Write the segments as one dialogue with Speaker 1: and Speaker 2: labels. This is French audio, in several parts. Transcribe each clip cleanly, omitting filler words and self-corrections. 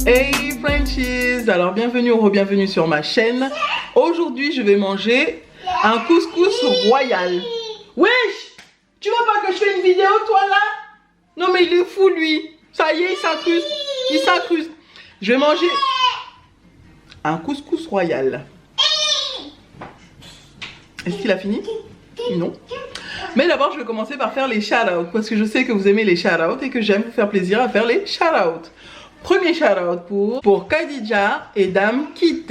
Speaker 1: Hey Frenchies, alors bienvenue ou re-bienvenue sur ma chaîne. Aujourd'hui je vais manger un couscous royal. Wesh, tu vois pas que je fais une vidéo toi là? Non mais il est fou lui. Ça y est, il s'incruste. Je vais manger un couscous royal. Est-ce qu'il a fini? Non. Mais d'abord je vais commencer par faire les shout-outs parce que je sais que vous aimez les shout-outs et que j'aime vous faire plaisir à faire les shout-outs. Premier shout-out pour Khadija et Dame Kit,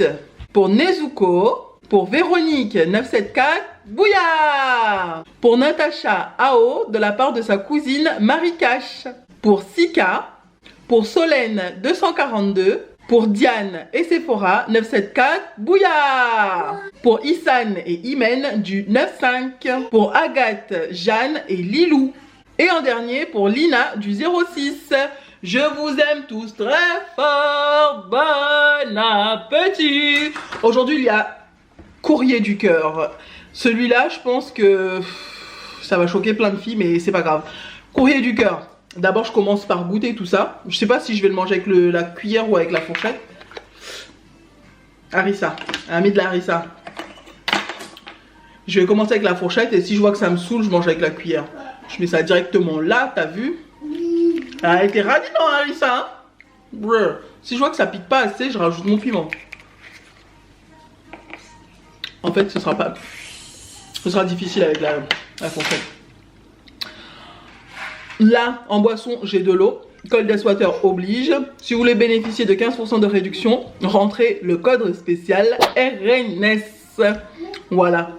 Speaker 1: pour Nezuko, pour Véronique 974, Bouya, pour Natacha Ao de la part de sa cousine Marie-Cache, pour Sika, pour Solène 242, pour Diane et Sephora 974, Bouya, pour Issan et Imen du 95, pour Agathe, Jeanne et Lilou, et en dernier pour Lina du 06. Je vous aime tous très fort, bon appétit. Aujourd'hui il y a courrier du cœur. Celui-là je pense que ça va choquer plein de filles mais c'est pas grave. Courrier du cœur. D'abord je commence par goûter tout ça. Je sais pas si je vais le manger avec la cuillère ou avec la fourchette. Harissa, elle a mis de la harissa. Je vais commencer avec la fourchette et si je vois que ça me saoule je mange avec la cuillère. Je mets ça directement là, t'as vu? Elle a été radie dans la harissa, hein? Si je vois que ça pique pas assez, je rajoute mon piment. En fait, ce sera difficile avec la fourchette. Là, en boisson, j'ai de l'eau. Cold Ice Water oblige. Si vous voulez bénéficier de 15% de réduction, rentrez le code spécial RNS. Voilà.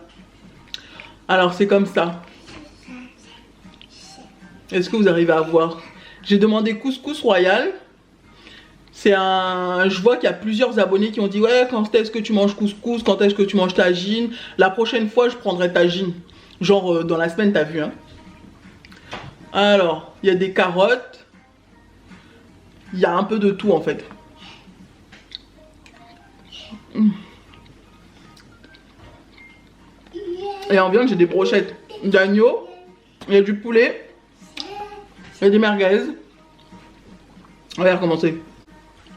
Speaker 1: Alors, c'est comme ça. Est-ce que vous arrivez à voir? J'ai demandé couscous royal. C'est un... Je vois qu'il y a plusieurs abonnés qui ont dit ouais, quand est-ce que tu manges couscous? Quand est-ce que tu manges tagine? La prochaine fois je prendrai tagine. Genre dans la semaine, t'as vu hein. Alors, il y a des carottes. Il y a un peu de tout en fait. Et en viande j'ai des brochettes d'agneau. Il y a du poulet. Il y a des merguez. On va recommencer.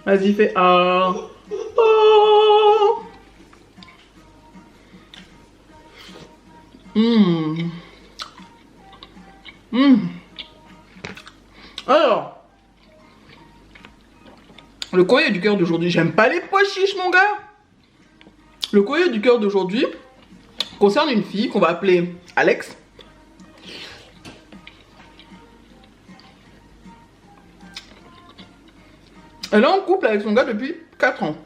Speaker 1: Vas-y, fais un. Oh. Alors, le courrier du cœur d'aujourd'hui, j'aime pas les pois chiches, mon gars. Le courrier du cœur d'aujourd'hui concerne une fille qu'on va appeler Alex. Elle est en couple avec son gars depuis 4 ans.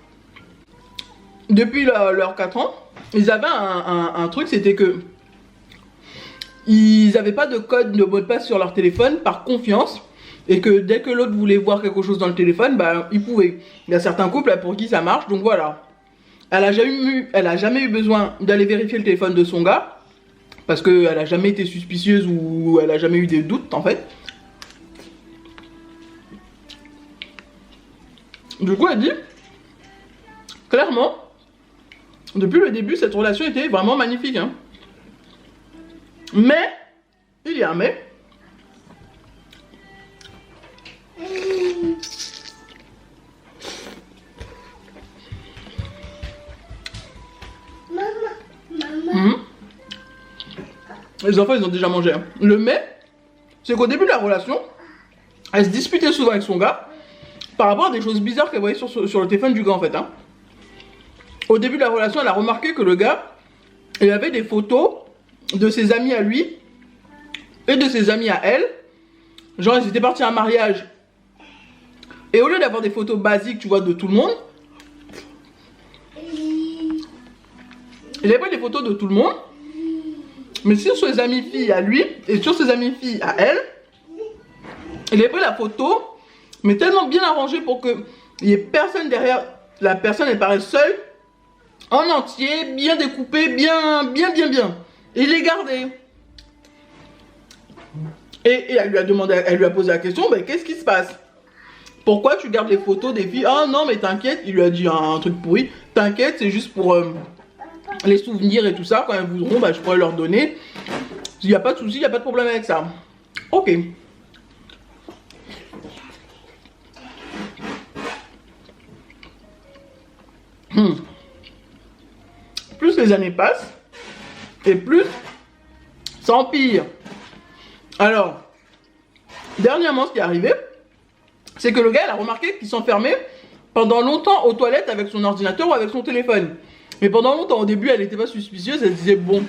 Speaker 1: Depuis leurs 4 ans, ils avaient un truc, c'était que ils n'avaient pas de code de mot de passe sur leur téléphone par confiance. Et que dès que l'autre voulait voir quelque chose dans le téléphone, bah il pouvait. Il y a certains couples pour qui ça marche, donc voilà. Elle a jamais eu besoin d'aller vérifier le téléphone de son gars. Parce qu'elle a jamais été suspicieuse ou elle a jamais eu des doutes en fait. Du coup, elle dit, clairement, depuis le début, cette relation était vraiment magnifique. Hein. Mais, il y a un mais. Les enfants, ils ont déjà mangé. Hein. Le mais, c'est qu'au début de la relation, elle se disputait souvent avec son gars. Par rapport à des choses bizarres qu'elle voyait sur le téléphone du gars en fait hein. Au début de la relation, elle a remarqué que le gars, il avait des photos de ses amis à lui et de ses amis à elle. Genre ils étaient partis à un mariage. Et au lieu d'avoir des photos basiques, tu vois, de tout le monde, il avait pris des photos de tout le monde. Mais sur ses amis filles à lui et sur ses amis filles à elle, il avait pris la photo mais tellement bien arrangé pour que il n'y ait personne derrière. La personne elle paraît seule, en entier, bien découpé, bien. Et il les gardé. Et elle lui a demandé, elle lui a posé la question, ben qu'est-ce qui se passe? Pourquoi tu gardes les photos des filles? Ah non mais t'inquiète, il lui a dit un truc pourri. T'inquiète, c'est juste pour les souvenirs et tout ça. Quand elles voudront, bah, je pourrais leur donner. Il n'y a pas de souci, il n'y a pas de problème avec ça. Ok. Plus les années passent, et plus ça empire. Alors, dernièrement, ce qui est arrivé, c'est que le gars, il a remarqué qu'il s'enfermait pendant longtemps aux toilettes avec son ordinateur ou avec son téléphone. Mais pendant longtemps, au début, elle n'était pas suspicieuse, elle se disait, bon,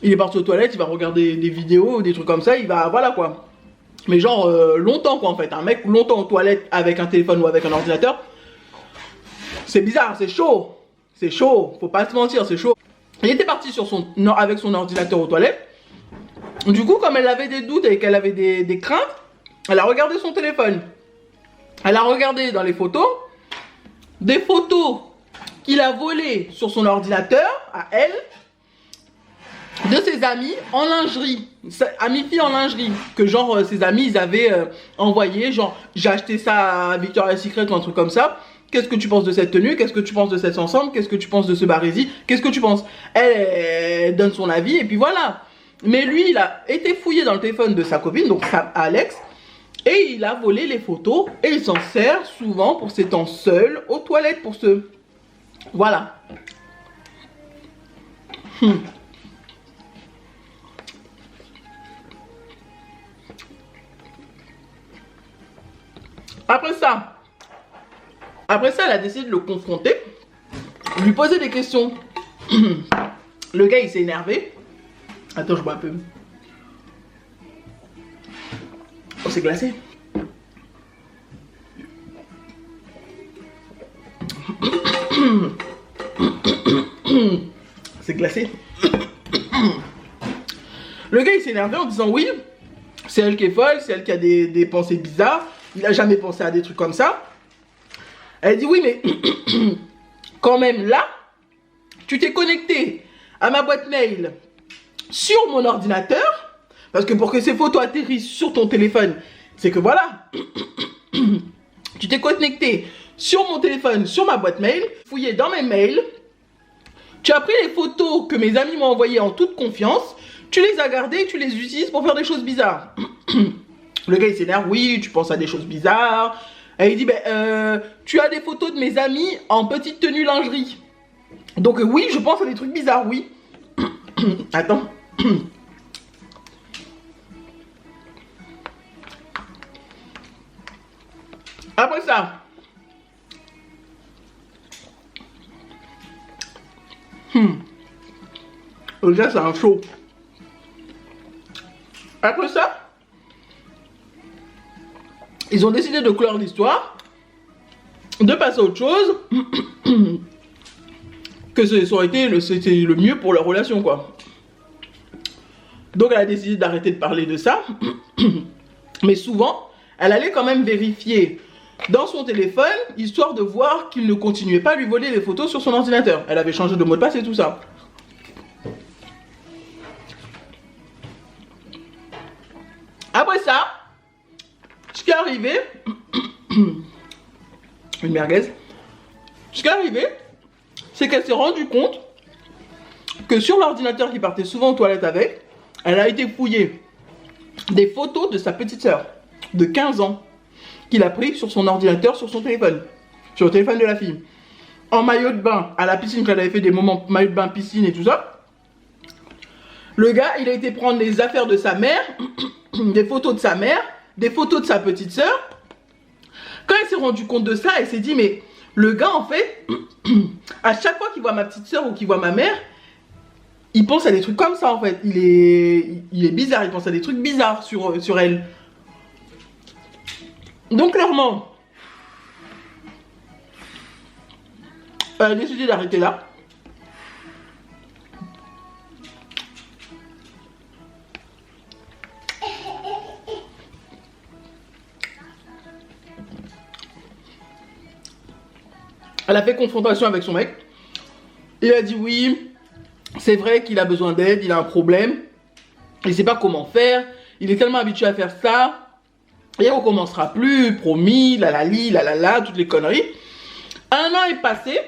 Speaker 1: il est parti aux toilettes, il va regarder des vidéos, des trucs comme ça, il va, voilà quoi. Mais genre, longtemps quoi en fait, un mec longtemps aux toilettes avec un téléphone ou avec un ordinateur, c'est bizarre, c'est chaud. C'est chaud, faut pas se mentir, c'est chaud. Il était parti sur avec son ordinateur aux toilettes. Du coup, comme elle avait des doutes et qu'elle avait des craintes, elle a regardé son téléphone. Elle a regardé dans les photos, des photos qu'il a volées sur son ordinateur, à elle, de ses amis en lingerie, amis filles en lingerie, que genre ses amis ils avaient envoyé, genre j'ai acheté ça à Victoria's Secret ou un truc comme ça. Qu'est-ce que tu penses de cette tenue? Qu'est-ce que tu penses de cet ensemble? Qu'est-ce que tu penses de ce barési? Qu'est-ce que tu penses? Elle donne son avis et puis voilà. Mais lui, il a été fouillé dans le téléphone de sa copine, donc Alex, et il a volé les photos et il s'en sert souvent pour ses temps seuls aux toilettes pour se... Voilà. Après ça, elle a décidé de le confronter, lui poser des questions. Le gars, il s'est énervé. Attends, je bois un peu. Oh, c'est glacé. C'est glacé. Le gars, il s'est énervé en disant oui, c'est elle qui est folle, c'est elle qui a des pensées bizarres. Il a jamais pensé à des trucs comme ça. Elle dit oui, mais quand même là, tu t'es connecté à ma boîte mail sur mon ordinateur, parce que pour que ces photos atterrissent sur ton téléphone, c'est que voilà, tu t'es connecté sur mon téléphone, sur ma boîte mail, fouillé dans mes mails, tu as pris les photos que mes amis m'ont envoyées en toute confiance, tu les as gardées, tu les utilises pour faire des choses bizarres. Le gars il s'énerve, oui, tu penses à des choses bizarres. Et il dit, tu as des photos de mes amis en petite tenue lingerie. Donc oui, je pense à des trucs bizarres, oui. Attends. Après ça. Le gars, c'est un show. Après ça. Ils ont décidé de clore l'histoire, de passer à autre chose, que ça aurait été c'était le mieux pour leur relation, quoi. Donc elle a décidé d'arrêter de parler de ça, mais souvent, elle allait quand même vérifier dans son téléphone, histoire de voir qu'il ne continuait pas à lui voler les photos sur son ordinateur. Elle avait changé de mot de passe et tout ça. Après ça, ce qui est arrivé, une merguez, ce qui est arrivé, c'est qu'elle s'est rendue compte que sur l'ordinateur qui partait souvent aux toilettes avec, elle a été fouillée des photos de sa petite sœur de 15 ans qu'il a pris sur son ordinateur, sur son téléphone, sur le téléphone de la fille, en maillot de bain à la piscine, quand elle avait fait des moments maillot de bain, piscine et tout ça. Le gars, il a été prendre les affaires de sa mère, des photos de sa mère, des photos de sa petite sœur. Quand elle s'est rendue compte de ça, elle s'est dit, mais le gars, en fait, à chaque fois qu'il voit ma petite sœur ou qu'il voit ma mère, il pense à des trucs comme ça, en fait. Il est bizarre, il pense à des trucs bizarres sur elle. Donc, clairement, elle a décidé d'arrêter là. Elle a fait confrontation avec son mec. Il a dit oui, c'est vrai qu'il a besoin d'aide, il a un problème. Il ne sait pas comment faire. Il est tellement habitué à faire ça. Et on ne recommencera plus, promis, la, toutes les conneries. Un an est passé.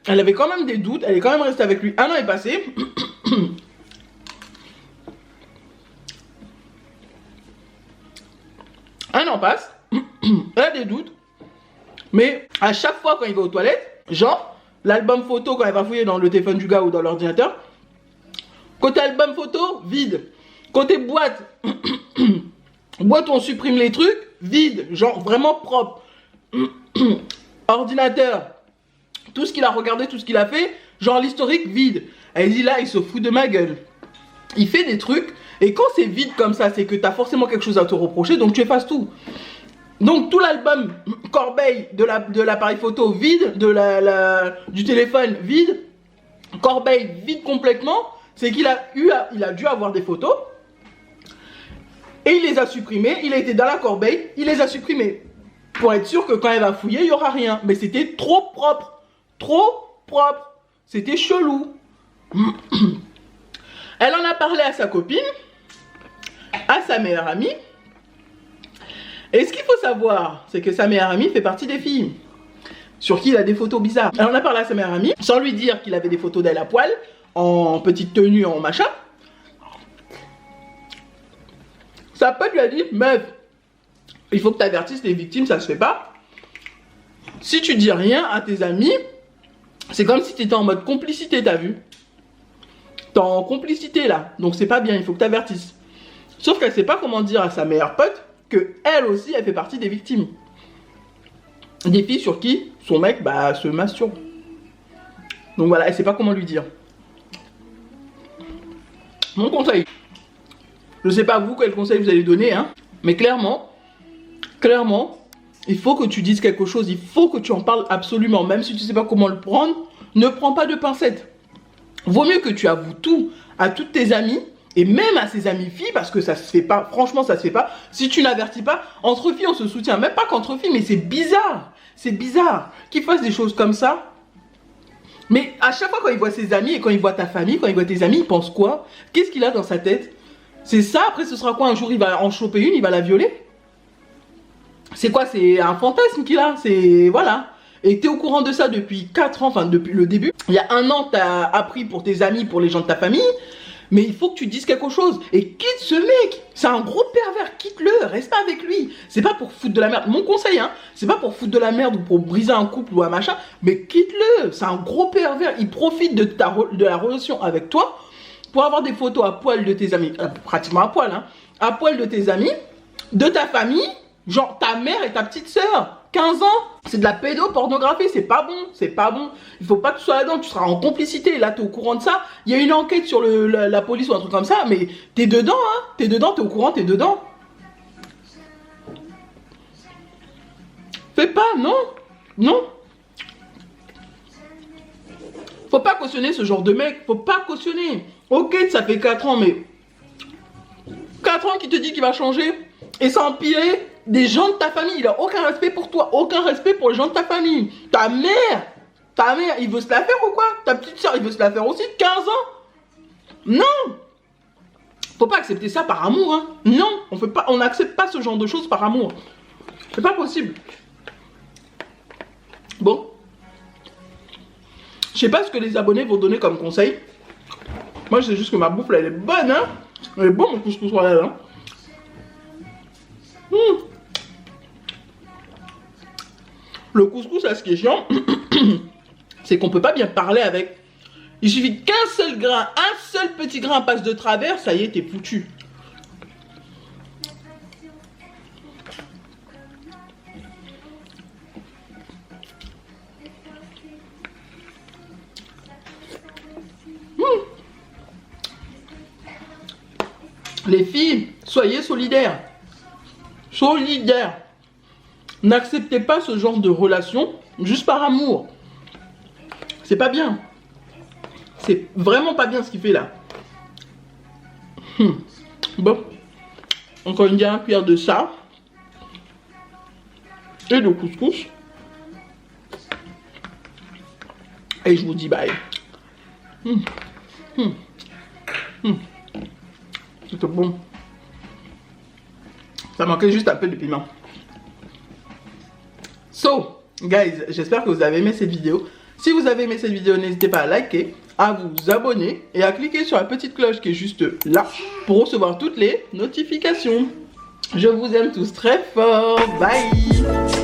Speaker 1: Elle avait quand même des doutes. Elle est quand même restée avec lui. Un an est passé. Un an passe. Elle a des doutes. Mais à chaque fois quand il va aux toilettes, genre, l'album photo quand elle va fouiller dans le téléphone du gars ou dans l'ordinateur. Côté album photo, vide. Côté boîte, boîte où on supprime les trucs, vide, genre vraiment propre. Ordinateur, tout ce qu'il a regardé, tout ce qu'il a fait, genre l'historique, vide. Elle dit là, il se fout de ma gueule. Il fait des trucs, et quand c'est vide comme ça, c'est que tu as forcément quelque chose à te reprocher, donc tu effaces tout. Donc tout l'album corbeille de l'appareil photo vide, du téléphone vide, corbeille vide complètement, c'est qu'il a dû avoir des photos, et il les a supprimées, il a été dans la corbeille, il les a supprimées. Pour être sûr que quand elle va fouiller, il n'y aura rien. Mais c'était trop propre. Trop propre. C'était chelou. Elle en a parlé à sa copine, à sa meilleure amie. Et ce qu'il faut savoir, c'est que sa meilleure amie fait partie des filles sur qui il a des photos bizarres. Elle en a parlé à sa meilleure amie, sans lui dire qu'il avait des photos d'elle à poil, en petite tenue, en machin. Sa pote lui a dit, meuf, il faut que tu avertisses les victimes, ça se fait pas. Si tu dis rien à tes amis, c'est comme si tu étais en mode complicité, t'as vu? T'es en complicité là, donc c'est pas bien, il faut que tu avertisses. Sauf qu'elle sait pas comment dire à sa meilleure pote que elle aussi, elle fait partie des victimes. Des filles sur qui son mec se masturbe. Donc voilà, elle sait pas comment lui dire. Mon conseil, je sais pas vous quel conseil vous allez donner, hein, mais clairement, il faut que tu dises quelque chose, il faut que tu en parles absolument, même si tu sais pas comment le prendre, ne prends pas de pincettes. Vaut mieux que tu avoues tout à toutes tes amies, et même à ses amies filles, parce que ça se fait pas, franchement ça se fait pas, si tu n'avertis pas, entre filles on se soutient, même pas qu'entre filles, mais c'est bizarre qu'ils fassent des choses comme ça. Mais à chaque fois quand il voit ses amis, et quand il voit ta famille, quand il voit tes amis, il pense quoi? Qu'est-ce qu'il a dans sa tête? C'est ça, après ce sera quoi? Un jour il va en choper une, il va la violer? C'est quoi? C'est un fantasme qu'il a, c'est... voilà. Et tu es au courant de ça depuis 4 ans, enfin depuis le début. Il y a 1 an, tu as appris pour tes amis, pour les gens de ta famille. Mais il faut que tu dises quelque chose. Et quitte ce mec. C'est un gros pervers, quitte-le, reste pas avec lui. C'est pas pour foutre de la merde. Mon conseil, hein, c'est pas pour foutre de la merde ou pour briser un couple ou un machin. Mais quitte-le, c'est un gros pervers. Il profite de la relation avec toi pour avoir des photos à poil de tes amis. Pratiquement à poil, hein. À poil de tes amis, de ta famille. Genre ta mère et ta petite soeur, 15 ans, c'est de la pédopornographie, c'est pas bon, c'est pas bon. Il faut pas que tu sois là-dedans, tu seras en complicité, là t'es au courant de ça. Il y a une enquête sur la police ou un truc comme ça, mais t'es dedans, hein, t'es dedans, t'es au courant, t'es dedans. Fais pas, non, non. Faut pas cautionner ce genre de mec, faut pas cautionner. Ok, ça fait 4 ans, mais 4 ans qu'il te dit qu'il va changer et ça empirer des gens de ta famille. Il a aucun respect pour toi, aucun respect pour les gens de ta famille. Ta mère, il veut se la faire ou quoi? Ta petite soeur, il veut se la faire aussi, 15 ans? Non! Faut pas accepter ça par amour, hein. Non, on n'accepte pas ce genre de choses par amour. C'est pas possible. Bon. Je sais pas ce que les abonnés vont donner comme conseil. Moi, je sais juste que ma bouffe, là, elle est bonne, hein. Elle est bonne, mon couscous royal, hein. Le couscous, là, ce qui est chiant, c'est qu'on peut pas bien parler avec. Il suffit qu'un seul grain, un seul petit grain passe de travers, ça y est, t'es foutu. Les filles, soyez solidaires. Solidaires. N'acceptez pas ce genre de relation juste par amour. C'est pas bien. C'est vraiment pas bien ce qu'il fait là. Bon. Encore une dernière cuillère de ça. Et de couscous. Et je vous dis bye. C'était bon. Ça manquait juste un peu de piment. So, guys, j'espère que vous avez aimé cette vidéo. Si vous avez aimé cette vidéo, n'hésitez pas à liker, à vous abonner et à cliquer sur la petite cloche qui est juste là pour recevoir toutes les notifications. Je vous aime tous très fort. Bye!